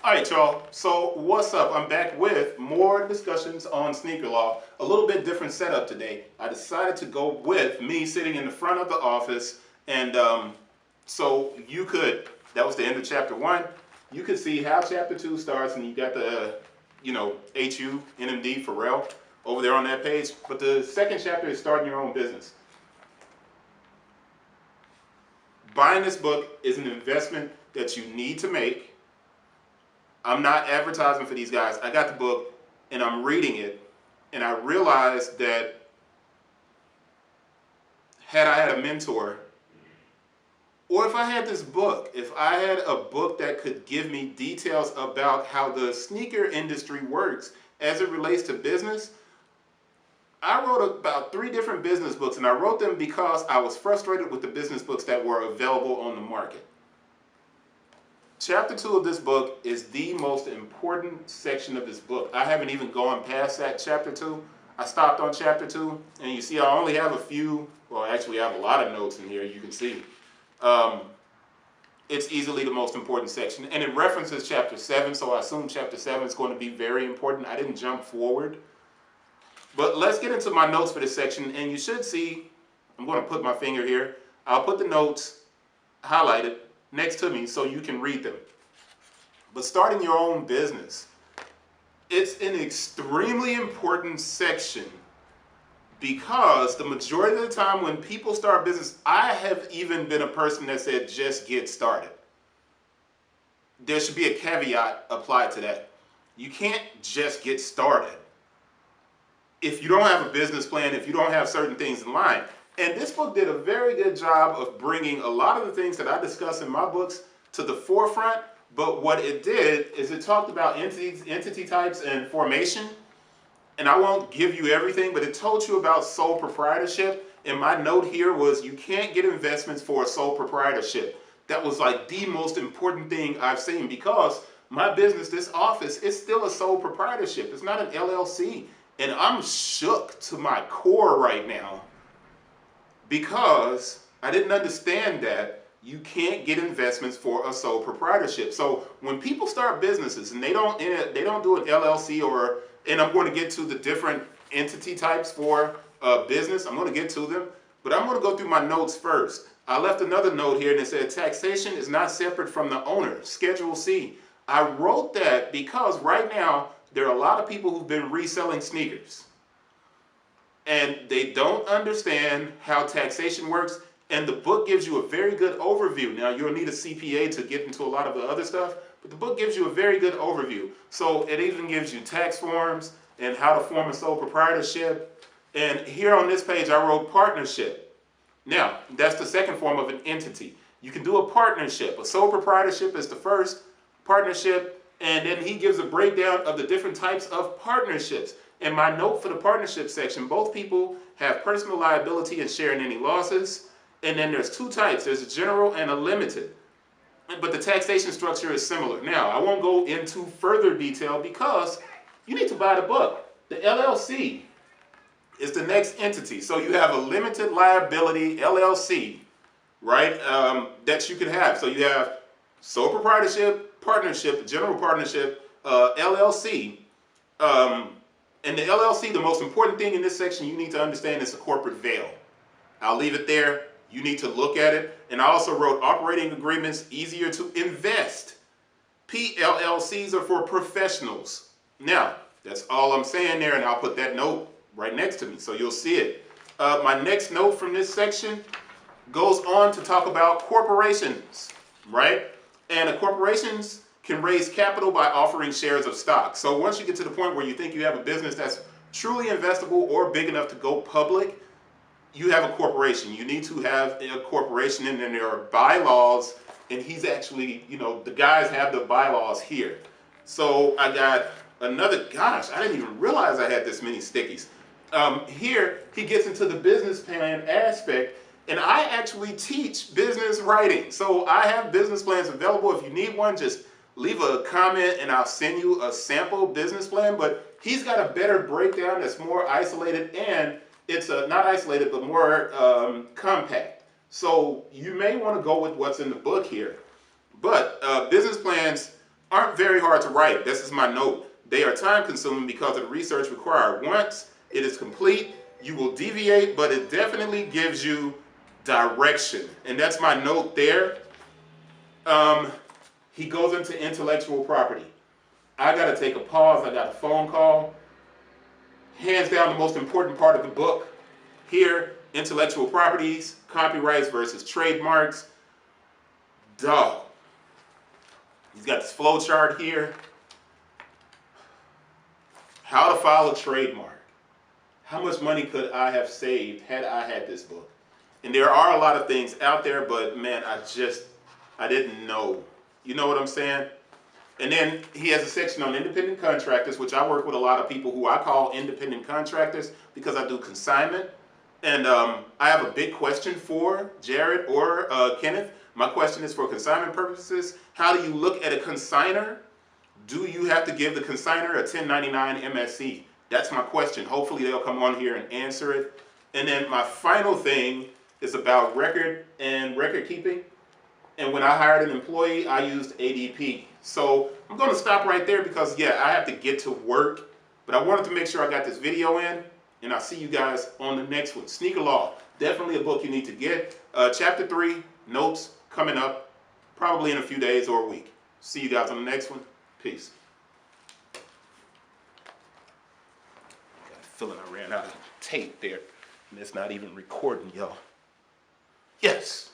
All right, y'all. So what's up? I'm back with more discussions on sneaker law. A little bit different setup today. I decided to go with me sitting in the front of the office, and so you could, that was the end of chapter 1. You could see how chapter 2 starts, and you got the, HU, NMD, Pharrell over there on that page. But the second chapter is starting your own business. Buying this book is an investment that you need to make. I'm not advertising for these guys. I got the book and I'm reading it, and I realized that had I had a mentor, or if I had this book, if I had a book that could give me details about how the sneaker industry works as it relates to business. I wrote about 3 different business books, and I wrote them because I was frustrated with the business books that were available on the market. Chapter 2 of this book is the most important section of this book. I haven't even gone past that chapter 2. I stopped on chapter 2, and you see I only have a few, well actually I have a lot of notes in here, you can see. It's easily the most important section, and it references chapter 7, so I assume chapter 7 is going to be very important. I didn't jump forward. But let's get into my notes for this section, and you should see, I'm going to put my finger here, I'll put the notes highlighted next to me so you can read them. But starting your own business, it's an extremely important section because the majority of the time when people start business, I have even been a person that said just get started. There should be a caveat applied to that. You can't just get started if you don't have a business plan, if you don't have certain things in line. And this book did a very good job of bringing a lot of the things that I discuss in my books to the forefront. But what it did is it talked about entity types and formation. And I won't give you everything, but it told you about sole proprietorship. And my note here was you can't get investments for a sole proprietorship. That was like the most important thing I've seen, because my business, this office, is still a sole proprietorship. It's not an LLC. And I'm shook to my core right now because I didn't understand that you can't get investments for a sole proprietorship. So when people start businesses and they don't do an LLC, or, and I'm going to get to the different entity types for business, I'm going to get to them, but I'm going to go through my notes first. I left another note here and it said taxation is not separate from the owner, Schedule C. I wrote that because right now there are a lot of people who've been reselling sneakers, and they don't understand how taxation works, and the book gives you a very good overview. Now, you'll need a CPA to get into a lot of the other stuff, but the book gives you a very good overview. So it even gives you tax forms and how to form a sole proprietorship. And here on this page, I wrote partnership. Now, that's the second form of an entity. You can do a partnership. A sole proprietorship is the first, partnership, and then he gives a breakdown of the different types of partnerships. In my note for the partnership section, both people have personal liability and sharing any losses. And then there's 2 types. There's a general and a limited. But the taxation structure is similar. Now, I won't go into further detail because you need to buy the book. The LLC is the next entity. So you have a limited liability LLC, right, that you can have. So you have sole proprietorship, partnership, general partnership, LLC. And the LLC, the most important thing in this section you need to understand is a corporate veil. I'll leave it there. You need to look at it. And I also wrote operating agreements, easier to invest. PLLCs are for professionals. Now, that's all I'm saying there, and I'll put that note right next to me so you'll see it. My next note from this section goes on to talk about corporations, right? And corporations can raise capital by offering shares of stock. So once you get to the point where you think you have a business that's truly investable or big enough to go public, you have a corporation. You need to have a corporation, and then there are bylaws, and he's actually, the guys have the bylaws here. So I got another, gosh, I didn't even realize I had this many stickies. Here, he gets into the business plan aspect, and I actually teach business writing. So I have business plans available. If you need one, just leave a comment and I'll send you a sample business plan. But he's got a better breakdown that's more isolated, and it's not isolated, but more compact. So you may want to go with what's in the book here. But business plans aren't very hard to write. This is my note. They are time consuming because of the research required. Once it is complete, you will deviate, but it definitely gives you direction. And that's my note there. He goes into intellectual property. I got to take a pause. I got a phone call. Hands down, the most important part of the book here, intellectual properties, copyrights versus trademarks. Dog. He's got this flow chart here. How to file a trademark. How much money could I have saved had I had this book? And there are a lot of things out there, but man, I didn't know. You know what I'm saying? And then he has a section on independent contractors, which I work with a lot of people who I call independent contractors because I do consignment. And I have a big question for Jared or Kenneth. My question is for consignment purposes. How do you look at a consignor? Do you have to give the consignor a 1099 MSC? That's my question. Hopefully they'll come on here and answer it. And then my final thing is about record and record keeping. And when I hired an employee, I used ADP. So I'm going to stop right there because, yeah, I have to get to work. But I wanted to make sure I got this video in. And I'll see you guys on the next one. SNKRLAW, definitely a book you need to get. Chapter 3, notes coming up probably in a few days or a week. See you guys on the next one. Peace. Got a feeling I ran out of tape there. And it's not even recording, y'all. Yes.